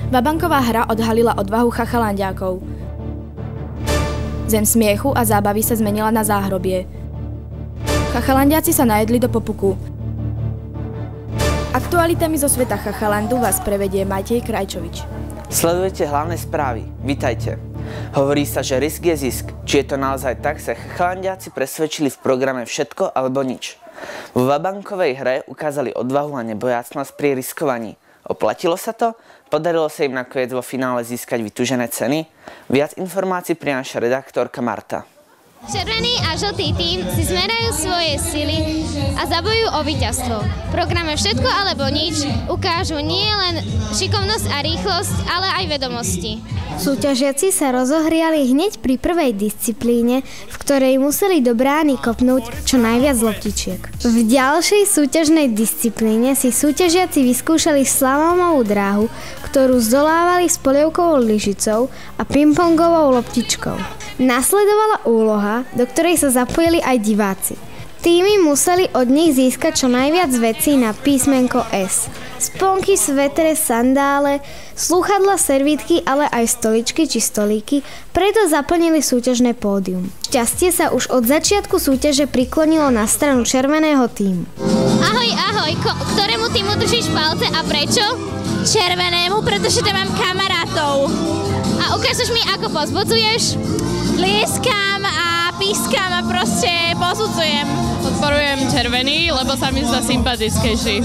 Vabanková hra odhalila odvahu chachalandiákov. Zem smiechu a zábavy sa zmenila na záhrobie. Chachalandiaci sa najedli do popuku. Aktualitami zo sveta chachalandu vás prevedie Matej Krajčovič. Sledujete hlavné správy. Vítajte. Hovorí sa, že risk je zisk. Či je to naozaj tak, sa chachalandiaci presvedčili v programe Všetko alebo nič. Vo vabankovej hre ukázali odvahu a nebojácnosť pri riskovaní. Oplatilo sa to? Podarilo sa im nakoniec vo finále získať vytúžené ceny? Viac informácií prináša redaktorka Marta. Červený a žltý tím si zmerajú svoje sily a zabojujú o víťazstvo. V programe Všetko alebo nič ukážu nie len šikovnosť a rýchlosť, ale aj vedomosti. Súťažiaci sa rozohriali hneď pri prvej disciplíne, v ktorej museli do brány kopnúť čo najviac loptičiek. V ďalšej súťažnej disciplíne si súťažiaci vyskúšali slalomovú dráhu, ktorú zdolávali s polievkovou lyžicou a pingpongovou loptičkou. Nasledovala úloha, do ktorej sa zapojili aj diváci. Týmy museli od nich získať čo najviac vecí na písmenko S. Sponky, svetre, sandále, slúchadla, servítky, ale aj stoličky či stolíky, preto zaplnili súťažné pódium. Šťastie sa už od začiatku súťaže priklonilo na stranu červeného týmu. Ahoj, ahoj, ktorému týmu držíš palce a prečo? Červenému, pretože tam mám kamarátov. A ukážeš mi, ako pozbudzuješ? Lieskam a pískam a proste pozbudzujem. Podporujem červený, lebo sa mi zdá sympatickejší.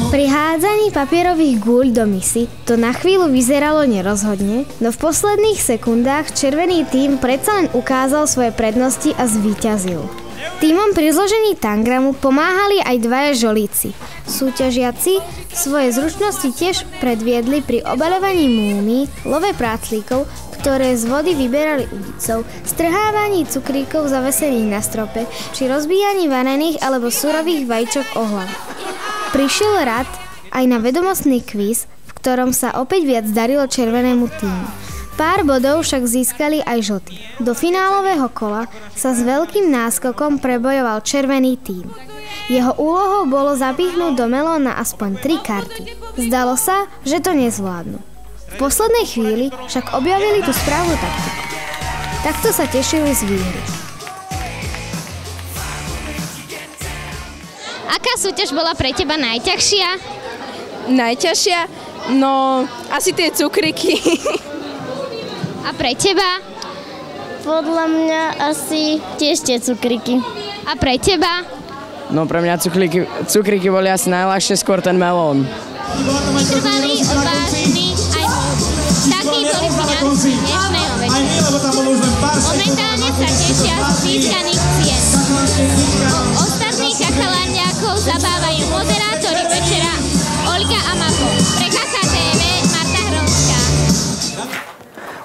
Pri hádzaní papierových guľ do misy to na chvíľu vyzeralo nerozhodne, no v posledných sekundách červený tím predsa len ukázal svoje prednosti a zvíťazil. Tímom pri zložení tangramu pomáhali aj dvaja žolíci. Súťažiaci svoje zručnosti tiež predviedli pri obaľovaní múmií, love práclíkov, ktoré z vody vyberali udicou, strhávaní cukríkov zavesených na strope, či rozbíjaní varených alebo surových vajíčok o hlavu. Prišiel rad aj na vedomostný kvíz, v ktorom sa opäť viac darilo červenému týmu. Pár bodov však získali aj žltí. Do finálového kola sa s veľkým náskokom prebojoval červený tím. Jeho úlohou bolo zapichnúť do melóna aspoň 3 karty. Zdalo sa, že to nezvládnu. V poslednej chvíli však objavili tú správnu taktiku. Takto sa tešili z výhry. Aká súťaž bola pre teba najťažšia? Najťažšia? No, asi tie cukriky. A pre teba? Podľa mňa asi tiež tie cukriky. A pre teba? No pre mňa cukriky boli asi najľahšie, skôr ten melón. Vytrvalý, odvážny aj takí boli financí dnešného večera. Momentálne sa tešia z získaných cien. Ostatných chachalandiákov zabávajú moderátori večera Olga a Mako. Pre KKTV Marta Hronská.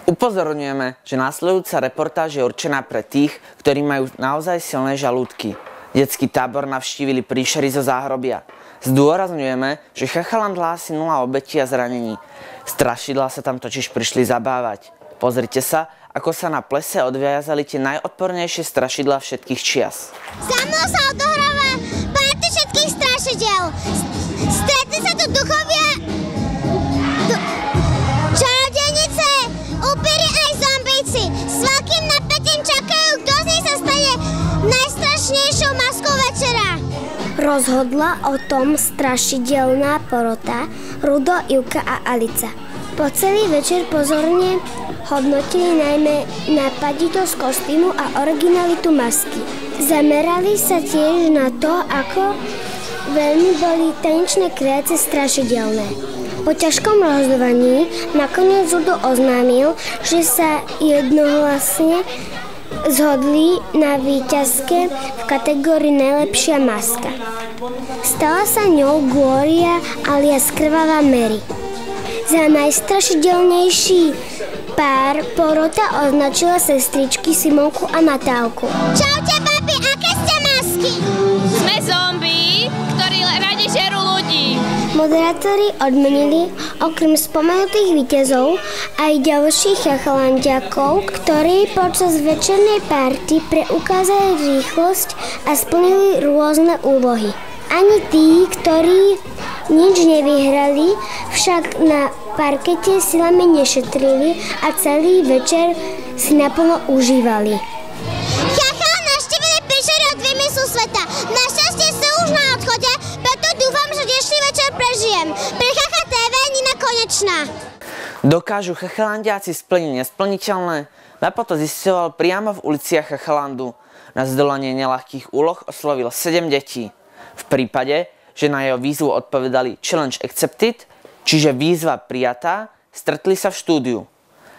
Upozorňujeme, že následujúca reportáž je určená pre tých, ktorí majú naozaj silné žalúdky. Detský tábor navštívili príšery zo záhrobia. Zdôrazňujeme, že chachaland hlási 0 obetí a zranení. Strašidlá sa tam totiž prišli zabávať. Pozrite sa, ako sa na plese odviazali tie najodpornejšie strašidlá všetkých čias. Za mnou sa odohráva párty všetkých strašidiel. Stretli sa tu duchovia, čarodejnice, upíry aj zombíci. S veľkým napätím čakajú, kto z nich sa stane najstrašnejšou maskou večera. Rozhodla o tom strašidelná porota Rudo, Ivka a Alica. Po celý večer pozorne hodnotili najmä nápaditosť kostýmu a originalitu masky. Zamerali sa tiež na to, ako veľmi boli tanečné kreácie strašidelné. Po ťažkom rozhodovaní nakoniec Rudo oznámil, že sa jednohlasne zhodli na víťazke v kategórii najlepšia maska. Stala sa ňou Gloria alias Krvavá Mary. Za najstrašidelnejší pár porota označila sestričky Simonku a Natálku. Čaute, babi, aké ste masky? Sme zombie, ktorí radi žerú ľudí. Moderátori odmenili okrem spomenutých víťazov aj ďalších chachalandiakov, ktorí počas večernej party preukázali rýchlosť a splnili rôzne úlohy. Ani tí, ktorí nič nevyhrali, však na parkete silami nešetrili a celý večer si naplno užívali. Chacha navštívili príšery od vymyslu sveta. Našťastie sú už na odchode, preto dúfam, že dnešný večer prežijem. Pre Chacha TV Nina Konečná. Dokážu chachalandiaci splniť nesplniteľné? Napo to zisťoval priamo v uliciach Chachalandu. Na zdolanie neľahkých úloh oslovil 7 detí. V prípade, že na jeho výzvu odpovedali Challenge Accepted, čiže výzva prijatá, stretli sa v štúdiu.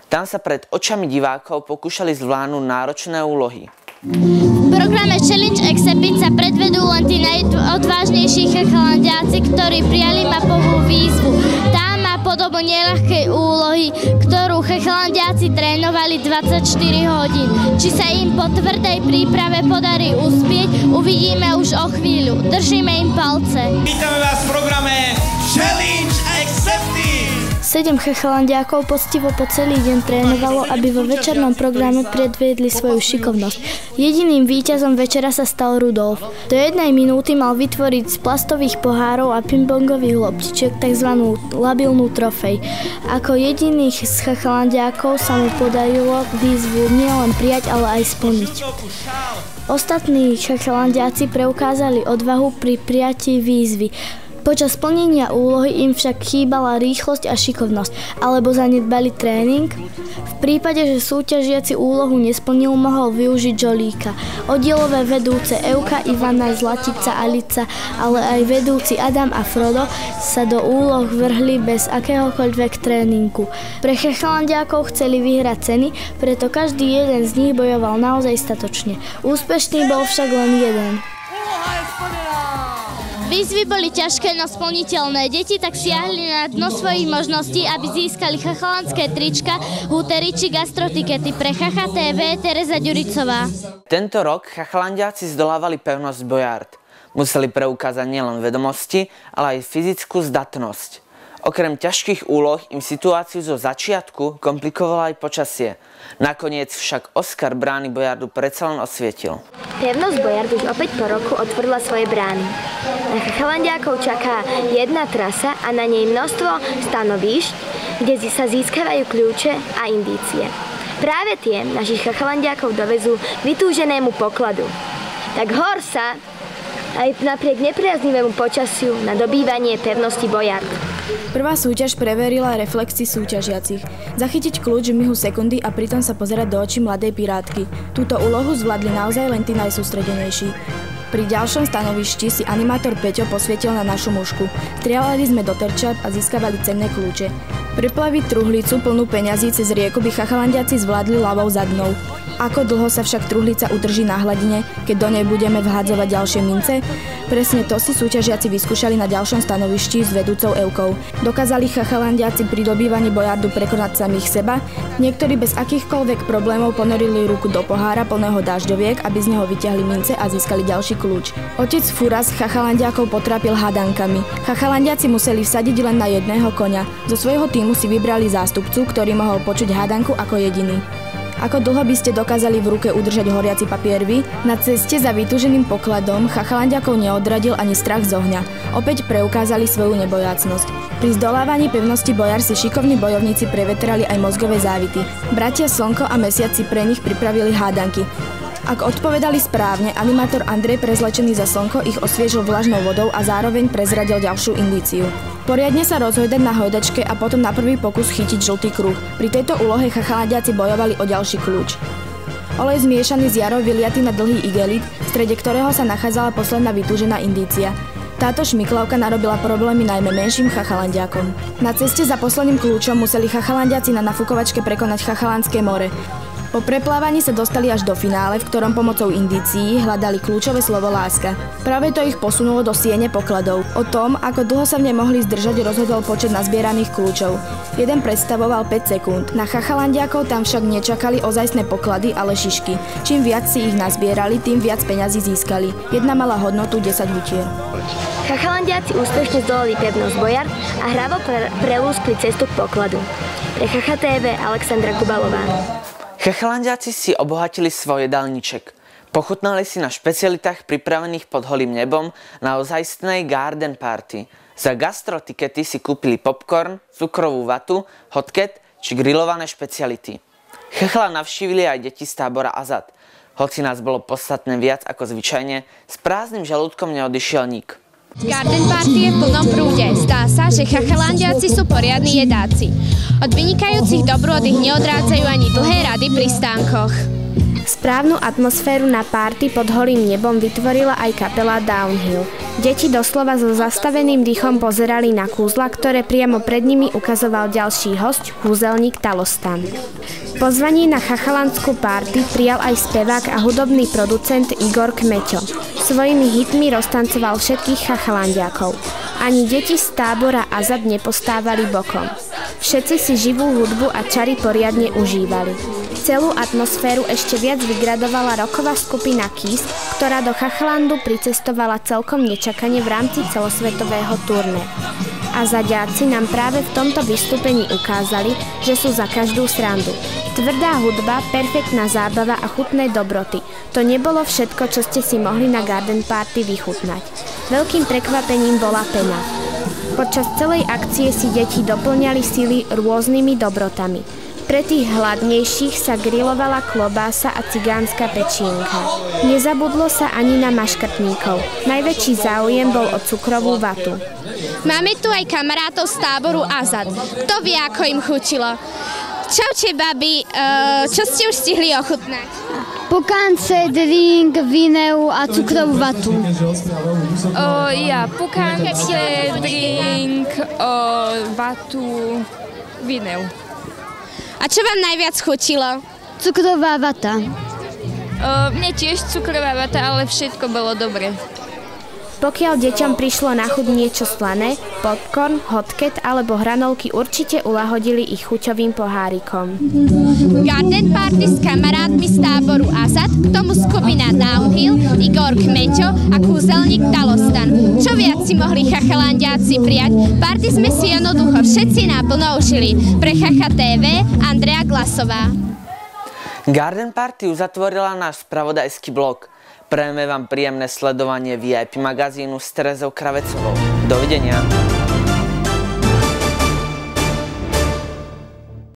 Tam sa pred očami divákov pokúšali zvládnuť náročné úlohy. V programe Challenge Accepted sa predvedú len tí najodvážnejší chachalandiaci, ktorí prijali mapovú výzvu. Tá má podobu neľahkej úlohy, ktorú chachalandiaci trénovali 24 hodín. Či sa im po tvrdej príprave podarí uspieť, uvidíme už o chvíľu. Držíme im palce. Vítame vás v programe Challenge Accepted! 7 chachalandiákov poctivo po celý deň trénovalo, aby vo večernom programe predviedli svoju šikovnosť. Jediným víťazom večera sa stal Rudolf. Do 1 minúty mal vytvoriť z plastových pohárov a pingpongových loptičiek tzv. Labilnú trofej. Ako jediných z chachalandiákov sa mu podarilo výzvu nielen prijať, ale aj splniť. Ostatní chachalandiáci preukázali odvahu pri prijatí výzvy. Počas plnenia úlohy im však chýbala rýchlosť a šikovnosť, alebo zanedbali tréning. V prípade, že súťažiaci úlohu nesplnil, mohol využiť žolíka. Oddielové vedúce Euka, Ivana, Zlatica, Alica, ale aj vedúci Adam a Frodo sa do úloh vrhli bez akéhokoľvek tréningu. Pre chachalandiákov chceli vyhrať ceny, preto každý jeden z nich bojoval naozaj statočne. Úspešný bol však len jeden. Výzvy boli ťažké, no splniteľné. Deti tak siahli na dno svojich možností, aby získali chachalandské trička, hútery či gastrotikety. Pre Chacha TV Tereza Ďuricová. Tento rok chachalandiaci zdolávali pevnosť Bojard. Museli preukázať nielen vedomosti, ale aj fyzickú zdatnosť. Okrem ťažkých úloh im situáciu zo začiatku komplikovalo aj počasie. Nakoniec však Oskar brány Bojardu predsa len osvietil. Pevnosť Bojard už opäť po roku otvorila svoje brány. Na chachalandiákov čaká jedna trasa a na nej množstvo stanovíšť, kde sa získavajú kľúče a indície. Práve tie našich chachalandiákov dovezú k vytúženému pokladu. Tak hor sa aj napriek nepriaznivému počasiu na dobývanie pevnosti Bojard. Prvá súťaž preverila reflexy súťažiacich. Zachytiť kľúč v mihu sekundy a pritom sa pozerať do očí mladej pirátky. Túto úlohu zvládli naozaj len tí najsústredenejší. Pri ďalšom stanovišti si animátor Peťo posvietil na našu mušku. Strieľali sme do terčat a získavali cenné kľúče. Preplaviť truhlicu plnú peňazí cez rieku by chachalandiaci zvládli ľavou zadnou. Ako dlho sa však truhlica udrží na hladine, keď do nej budeme vhádzovať ďalšie mince? Presne to si súťažiaci vyskúšali na ďalšom stanovišti s vedúcou Eukou. Dokázali chachalandiaci pri dobývaní Bojardu prekonať samých seba? Niektorí bez akýchkoľvek problémov ponorili ruku do pohára plného dažďoviek, aby z neho vyťahli mince a získali ďalší kľúč. Otec Furas chachalandiakov potrápil hádankami. Chachalandiaci museli vsadiť len na jedného koňa. Zo svojho tímu si vybrali zástupcu, ktorý mohol počuť hádanku ako jediný. Ako dlho by ste dokázali v ruke udržať horiaci papier vy? Na ceste za vytúženým pokladom chachalandiakov neodradil ani strach z ohňa. Opäť preukázali svoju nebojácnosť. Pri zdolávaní pevnosti Bojard si šikovní bojovníci prevetrali aj mozgové závity. Bratia Slnko a Mesiac si pre nich pripravili hádanky. Ak odpovedali správne, animátor Andrej prezlečený za Slnko ich osviežil vlažnou vodou a zároveň prezradil ďalšiu indíciu. Poriadne sa rozhojdať na hojdačke a potom na prvý pokus chytiť žltý kruh. Pri tejto úlohe chachalandiaci bojovali o ďalší kľúč. Olej zmiešaný s jarou vyliatý na dlhý igelit, v strede ktorého sa nachádzala posledná vytúžená indícia. Táto šmiklavka narobila problémy najmä menším chachalandiakom. Na ceste za posledným kľúčom museli chachalandiaci na nafukovačke prekonať Chachalandské more. Po preplávaní sa dostali až do finále, v ktorom pomocou indícií hľadali kľúčové slovo láska. Práve to ich posunulo do siene pokladov. O tom, ako dlho sa v nej mohli zdržať, rozhodol počet nazbieraných kľúčov. Jeden predstavoval 5 sekúnd. Na chachalandiakov tam však nečakali ozajstné poklady, ale šišky. Čím viac si ich nazbierali, tým viac peňazí získali. Jedna mala hodnotu 10 hutier. Chachalandiaci úspešne zdolali pevnosť Bojard a hravo prelúskli cestu k pokladu. Pre Chacha TV Alexandra Kubalová. Chachalandiaci si obohatili svoj jedálniček. Pochutnali si na špecialitách pripravených pod holým nebom na ozajstnej garden party. Za gastrotikety si kúpili popcorn, cukrovú vatu, hotket či grillované špeciality. Chechla navštívili aj deti z tábora Azad. Hoci nás bolo podstatne viac ako zvyčajne, s prázdnym žalúdkom neodišiel nik. Garden party je v plnom prúde. Zdá sa, že chachalandiaci sú poriadni jedáci. Od vynikajúcich dobrôd ich neodrádzajú ani dlhé rady pri stánkoch. Správnu atmosféru na párty pod holým nebom vytvorila aj kapela Downhill. Deti doslova so zastaveným dýchom pozerali na kúzla, ktoré priamo pred nimi ukazoval ďalší hosť, kúzelník Talostan. Pozvanie na chachalandskú párty prijal aj spevák a hudobný producent Igor Kmeťo. Svojimi hitmi roztancoval všetkých chachalandiakov. Ani deti z tábora Azad nepostávali bokom. Všetci si živú hudbu a čary poriadne užívali. Celú atmosféru ešte viac vygradovala rocková skupina Kiss, ktorá do Chachalandu pricestovala celkom nečakane v rámci celosvetového turné. Azadiáci nám práve v tomto vystúpení ukázali, že sú za každú srandu. Tvrdá hudba, perfektná zábava a chutné dobroty. To nebolo všetko, čo ste si mohli na Garden Party vychutnať. Veľkým prekvapením bola pena. Počas celej akcie si deti doplňali sily rôznymi dobrotami. Pre tých hladnejších sa grilovala klobása a cigánska pečienka. Nezabudlo sa ani na maškrtníkov. Najväčší záujem bol o cukrovú vatu. Máme tu aj kamarátov z táboru Azad. Kto vie, ako im chutilo? Čaute, babi. Čo ste už stihli ochutnať? Pukance, drink, vineu a cukrovú vatu. Pukance, drink, vatu, vineu. A čo vám najviac chutilo? Cukrová vata. Mne tiež cukrová vata, ale všetko bolo dobre. Pokiaľ deťom prišlo na chuť niečo slané, popcorn, hotket alebo hranolky určite ulahodili ich chuťovým pohárikom. Garden party s kamarátmi z táboru Azad, k tomu skupina Downhill, Igor Kmeťo a kúzelník Talostan. Čo viac si mohli chachalandiaci prijať? Party sme si jednoducho všetci naplno užili. Pre Chacha TV Andrea Glasová. Garden party uzatvorila náš spravodajský blog. Prajeme vám príjemné sledovanie VIP magazínu s Terezou Kravecovou. Dovidenia.